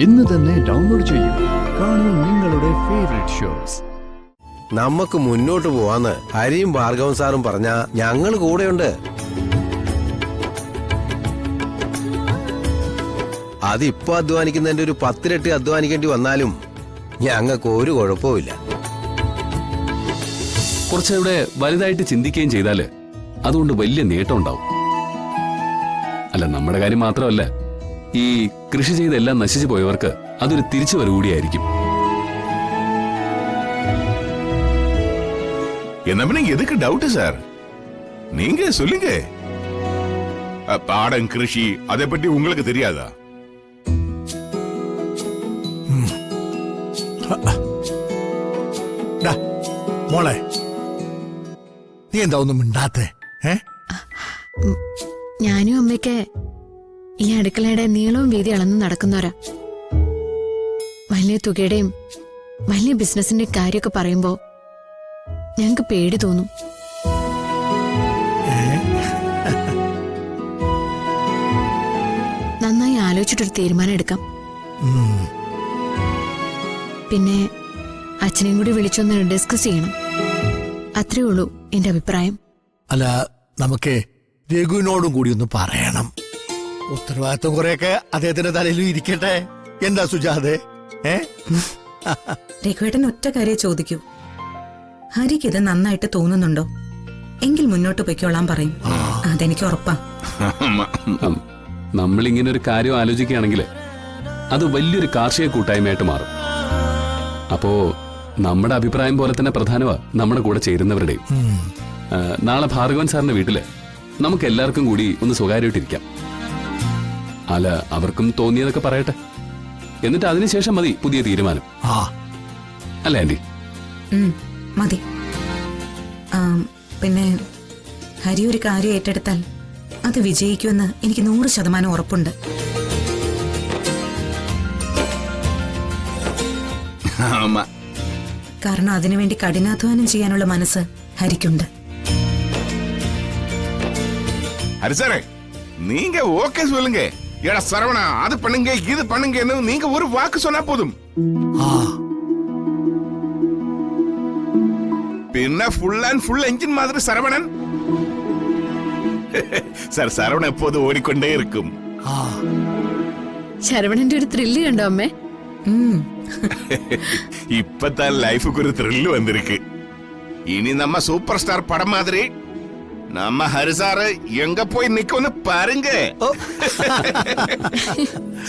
ഇന്ന് തന്നെ ഡൗൺലോഡ് ചെയ്യൂ. കാണൂ നിങ്ങളുടെ ഫേവറേറ്റ് ഷോസ്. നമുക്ക് മുന്നോട്ട് പോവാന്ന് ഹരിയും ഭാർഗവൻ സാറും പറഞ്ഞ ഞങ്ങൾ കൂടെയുണ്ട്. അതിപ്പോ അധ്വാനിക്കുന്നതിന്റെ ഒരു 10 ഇരട്ടി അധ്വാനിക്കേണ്ടി വന്നാലും ഞങ്ങൾക്ക് ഒരു കുഴപ്പമില്ല. കുറച്ചുകൂടെ വലുതായിട്ട് ചിന്തിക്കുകയും ചെയ്താല് അതുകൊണ്ട് വലിയ നേട്ടം ഉണ്ടാവും. അല്ല, നമ്മുടെ കാര്യം മാത്രമല്ല, ഈ കൃഷി ചെയ്തെല്ലാം നശിച്ചു പോയവർക്ക് അതൊരു തിരിച്ചുവരവ് കൂടിയായിരിക്കും. என்ன எதுக்கு டவுட் சார்? நீங்க சொல்லுங்க. பாடம் கிருஷி அதை பற்றி உங்களுக்கு தெரியாதா? മോളെ, നീ എന്താ ഒന്നും മിണ്ടാത്തെ? ഞാനും അമ്മയ്ക്ക് ഈ അടുക്കളയുടെ നീളവും വീതി അളന്ന് നടക്കുന്നവരാ. വലിയ തുകയുടെയും വലിയ ബിസിനസിന്റെ കാര്യമൊക്കെ പറയുമ്പോ ഞങ്ങക്ക് പേടി തോന്നും. നന്നായി ആലോചിച്ചിട്ടൊരു തീരുമാനം എടുക്കാം. പിന്നെ അച്ഛനെയും കൂടി വിളിച്ചൊന്ന് ഡിസ്കസ് ചെയ്യണം. അത്രേ ഉള്ളൂ എന്റെ അഭിപ്രായം. അല്ല, നമുക്ക് രഘുവിനോടും കൂടി ഒന്ന് പറയണം. ഉത്തരവാദിത്വം കുറെയൊക്കെ അദ്ദേഹത്തിന്റെ തലയിലും ഇരിക്കട്ടെ. എന്താ സുജാതെ? രഘുവേട്ടൻ ഒറ്റ കാര്യം ചോദിക്കൂ. ഹരിക്ക് ഇത് നന്നായിട്ട് തോന്നുന്നുണ്ടോ? എങ്കിൽ മുന്നോട്ട് പൊയ്ക്കോളാൻ പറയും. അതെനിക്ക് ഉറപ്പാ. നമ്മളിങ്ങനെ ഒരു കാര്യം ആലോചിക്കുകയാണെങ്കിൽ അത് വലിയൊരു കാർഷിക കൂട്ടായ്മയായിട്ട് മാറും. അപ്പോ നമ്മുടെ അഭിപ്രായം പോലെ തന്നെ പ്രധാനമാ നമ്മുടെ കൂടെ ചേരുന്നവരുടെയും. നാളെ ഭാർഗവൻ സാറിന്റെ വീട്ടില് നമുക്ക് എല്ലാവർക്കും കൂടി ഒന്ന് സ്വകാര്യമായിട്ടിരിക്കാം. അല്ല, അവർക്കും തോന്നിയതൊക്കെ പറയട്ടെ. എന്നിട്ട് അതിനുശേഷം മതി പുതിയ തീരുമാനം. അല്ല ആന്റി? മതി. പിന്നെ ഹരി ഒരു കാര്യം ഏറ്റെടുത്താൽ അത് വിജയിക്കുമെന്ന് എനിക്ക് 100% ഉറപ്പുണ്ട്. കാരണം അതിനുവേണ്ടി കഠിനാധ്വാനം ചെയ്യാനുള്ള മനസ്സ് ഹരിക്കുണ്ട്. ஹரி சாரே, நீங்க ஓகே சொல்லுங்க. ஏடா சரவணா, அது பண்ணுங்க இது பண்ணுங்க, நீங்க ஒரு வாக்கு சொன்னா போதும். പിന്നെ ഫുൾ ആൻഡ് ഫുൾ എഞ്ചിൻ മാതിരി സരവണൻ. സാർ, സരവണൻ എപ്പോഴും ഓടിക്കൊണ്ടേ ഇരിക്കും. ശരവണന്റെ ഒരു ത്രില്ല് കണ്ടോ അമ്മേ? இப்பதான் லைஃபுக்கு ஒரு த்ரில் வந்திருக்கு. இனி நம்ம சூப்பர் ஸ்டார் படம் மாதிரி நம்ம ஹரிசாரு எங்க போய் நிக்கும்னு பாருங்க.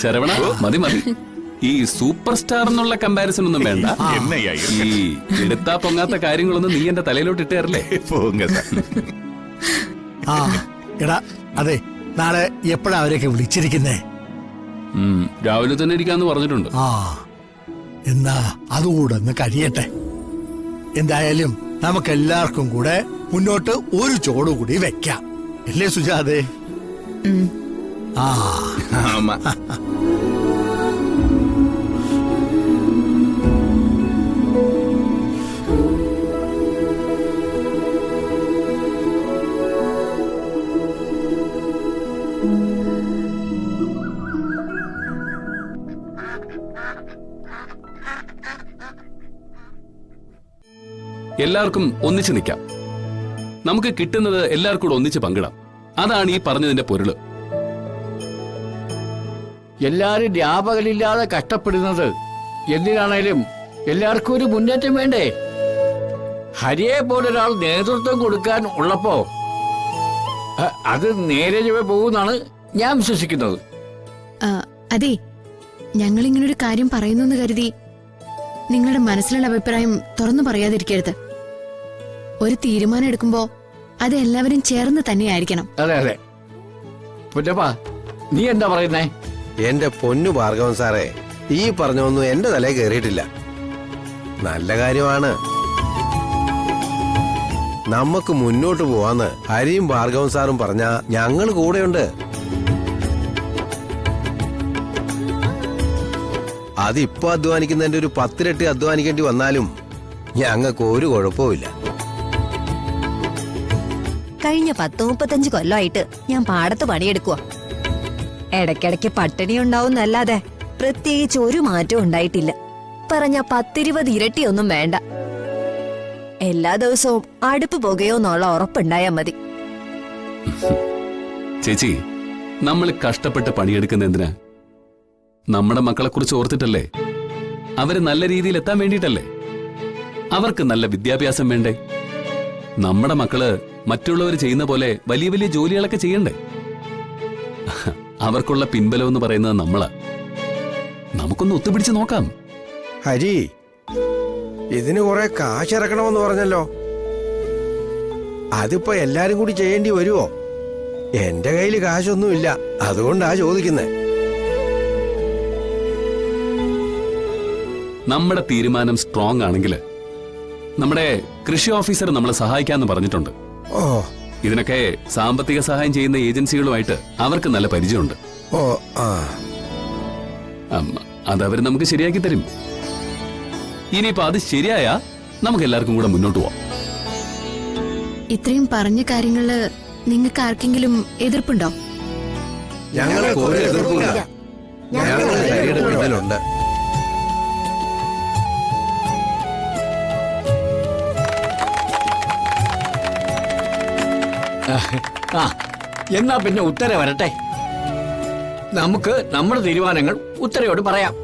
ശരവണ, മതി മതി. ഈ സൂപ്പർ സ്റ്റാർ എന്നുള്ള കമ്പാരിസൺ ഒന്നും വേണ്ട. ഈ എടുത്താ പൊങ്ങാത്ത കാര്യങ്ങളൊന്നും നീ എന്റെ തലയിലോട്ട് ഇട്ടേറല്ലേ? പോങ്ങ. എടാ, അതെ, നാളെ എപ്പോഴാ അവരെയൊക്കെ വിളിച്ചിരിക്കുന്നേ? രാവിലെ തന്നെ ഇരിക്കാന്ന് പറഞ്ഞിട്ടുണ്ട്. എന്നാ അതുകൂടെ ഒന്ന് കഴിയട്ടെ. എന്തായാലും നമുക്കെല്ലാവർക്കും കൂടെ മുന്നോട്ട് ഒരു ചോട് കൂടി വെക്കാം, അല്ലേ സുജാതെ? ആമാ. എല്ലാവർക്കും ഒന്നിച്ചു നിൽക്കാം. നമുക്ക് കിട്ടുന്നത് എല്ലാവർക്കും കൂടെ ഒന്നിച്ച് പങ്കിടാം. അതാണ് ഈ പറഞ്ഞതിന്റെ പൊരുള്. എല്ലാരും വ്യാപകലില്ലാതെ കഷ്ടപ്പെടുന്നത് എന്തിനാണേലും എല്ലാവർക്കും ഒരു മുന്നേറ്റം വേണ്ടേ? ഹരിയെ പോലൊരാൾ നേതൃത്വം കൊടുക്കാൻ ഉള്ളപ്പോ അത് നേരെ പോകുന്നാണ് ഞാൻ വിശ്വസിക്കുന്നത്. അതെ, ഞങ്ങളിങ്ങനൊരു കാര്യം പറയുന്നു കരുതി നിങ്ങളുടെ മനസ്സിലുള്ള അഭിപ്രായം തുറന്നു പറയാതിരിക്കരുത്. ഒരു തീരുമാനം എടുക്കുമ്പോ അത് എല്ലാവരും ചേർന്ന് തന്നെയായിരിക്കണം. അതെ അതെ. പുന്നപ്പാ, നീ എന്താ പറയുന്നേ? എന്റെ പൊന്നു ഭാർഗവൻ സാറേ, ഈ പറഞ്ഞൊന്നും എന്റെ തലയിൽ കയറിയിട്ടില്ല. നല്ല കാര്യമാണ്. നമുക്ക് മുന്നോട്ട് പോവാന്ന് ഹരിയും ഭാർഗവൻ സാറും പറഞ്ഞ ഞങ്ങൾ കൂടെയുണ്ട്. അതിപ്പോ അധ്വാനിക്കുന്നതിന്റെ ഒരു 10 ഇരട്ടി അധ്വാനിക്കേണ്ടി വന്നാലും ഞങ്ങൾക്ക് ഒരു കുഴപ്പമില്ല. കഴിഞ്ഞ 10-35 കൊല്ലമായിട്ട് ഞാൻ പാടത്ത് പണിയെടുക്കുക. ഇടയ്ക്കിടയ്ക്ക് പട്ടിണി ഉണ്ടാവുന്നല്ലാതെ പ്രത്യേകിച്ച് ഒരു മാറ്റവും ഉണ്ടായിട്ടില്ല. പറഞ്ഞ 10-20 ഇരട്ടിയൊന്നും വേണ്ട. എല്ലാ ദിവസവും അടുപ്പ് പുകയോന്നുള്ള ഉറപ്പുണ്ടായാ മതി. ചേച്ചി, നമ്മൾ കഷ്ടപ്പെട്ട് പണിയെടുക്കുന്ന എന്തിനാ? നമ്മുടെ മക്കളെ കുറിച്ച് ഓർത്തിട്ടല്ലേ? അവര് നല്ല രീതിയിൽ എത്താൻ വേണ്ടിയിട്ടല്ലേ? അവർക്ക് നല്ല വിദ്യാഭ്യാസം വേണ്ടേ? നമ്മുടെ മക്കള് മറ്റുള്ളവർ ചെയ്യുന്ന പോലെ വലിയ വലിയ ജോലികളൊക്കെ ചെയ്യണ്ടേ? അവർക്കുള്ള പിൻബലം എന്ന് പറയുന്നത് നമ്മളാ. നമുക്കൊന്ന് ഒത്തുപിടിച്ച് നോക്കാം. ഹരി, ഇതിന് കുറെ കാശിറക്കണമെന്ന് പറഞ്ഞല്ലോ. അതിപ്പോ എല്ലാരും കൂടി ചെയ്യേണ്ടി വരുമോ? എന്റെ കയ്യിൽ കാശൊന്നുമില്ല, അതുകൊണ്ടാ ചോദിക്കുന്നേ. നമ്മുടെ തീരുമാനം സ്ട്രോങ് ആണെങ്കിൽ നമ്മുടെ കൃഷി ഓഫീസർ നമ്മളെ സഹായിക്കാന്ന് പറഞ്ഞിട്ടുണ്ട്. ഓ ഇതിനൊക്കെ സാമ്പത്തിക സഹായം ചെയ്യുന്ന ഏജൻസികളുമായിട്ട് അവർക്ക് നല്ല പരിചയമുണ്ട്. ഓ ആ അതവർ നമുക്ക് ശരിയാക്കി തരും. ഇനിയിപ്പോ അത് ശരിയായാ നമുക്ക് എല്ലാവർക്കും കൂടെ മുന്നോട്ട് പോവാം. ഇത്രയും പറഞ്ഞ കാര്യങ്ങള് നിങ്ങൾക്ക് ആർക്കെങ്കിലും എതിർപ്പുണ്ടോ? ഞങ്ങൾക്ക് ഒരു എതിർപ്പില്ല. ഞങ്ങൾ ഹരിയുടെ പിന്നിലുണ്ട്. ആ എന്നാ പിന്നെ ഉത്തര വരട്ടെ. നമുക്ക് നമ്മുടെ തീരുമാനങ്ങൾ ഉത്തരയോട് പറയാം.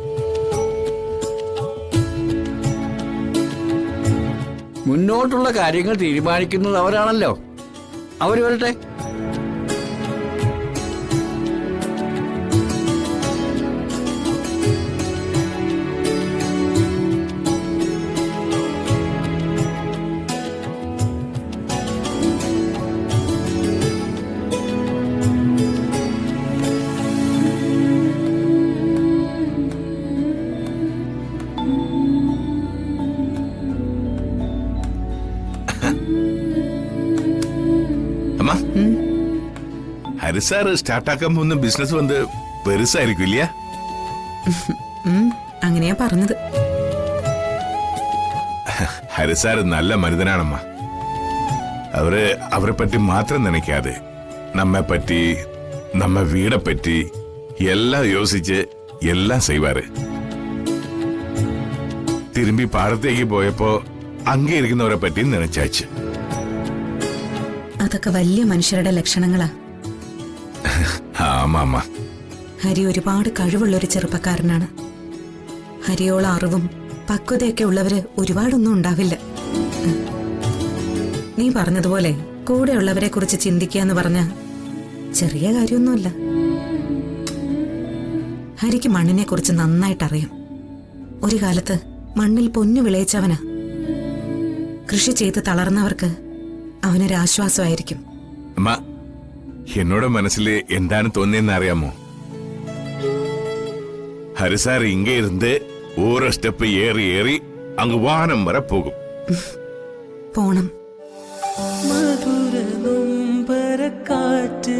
മുന്നോട്ടുള്ള കാര്യങ്ങൾ തീരുമാനിക്കുന്നത് അവരാണല്ലോ. അവര് വരട്ടെ. അമ്മ, ഹരിസാർ സ്റ്റാർട്ടാക്കാൻ പോകുന്ന ബിസിനസ് വന്ന് പെരുസായിരിക്കും ഇല്ല? അങ്ങനെയാ പറഞ്ഞത്. ഹരിസാർ നല്ല മരുതനാണമ്മ. അവരെ പറ്റി മാത്രം നനയ്ക്കാതെ നമ്മെ പറ്റി, നമ്മ വീടെ പറ്റി എല്ലാം യോസിച്ച് എല്ലാം ചെയ്വാറ്. തിരുമ്പി പാടത്തേക്ക് പോയപ്പോ അങ്ങേ ഇരിക്കുന്നവരെ പറ്റി നനച്ചാച്ച്. അതൊക്കെ വലിയ മനുഷ്യരുടെ ലക്ഷണങ്ങളാ. ആമാ, ഹരി ഒരുപാട് കഴിവുള്ളൊരു ചെറുപ്പക്കാരനാണ്. ഹരിയോളം അറിവും പക്വതയൊക്കെ ഉള്ളവര് ഒരുപാടൊന്നും ഉണ്ടാവില്ല. നീ പറഞ്ഞതുപോലെ കൂടെയുള്ളവരെ കുറിച്ച് ചിന്തിക്കുക എന്ന് പറഞ്ഞ ചെറിയ കാര്യമൊന്നുമല്ല. ഹരിക്ക് മണ്ണിനെ കുറിച്ച് നന്നായിട്ടറിയാം. ഒരു കാലത്ത് മണ്ണിൽ പൊന്നു വിളയിച്ചവനാ. കൃഷി ചെയ്ത് തളർന്നവർക്ക് അവനൊരാശ്വാസമായിരിക്കും. അമ്മ, എന്നോട് മനസ്സില് എന്താണ് തോന്നിയെന്ന് അറിയാമോ? ഹരിസാർ ഇങ്ങ ഇരുന്ന് ഓരോ സ്റ്റെപ്പ് ഏറി ഏറി അങ്ങ് വാനം വരെ പോകും. പോണം. മധുര നൊമ്പരക്കാറ്റ്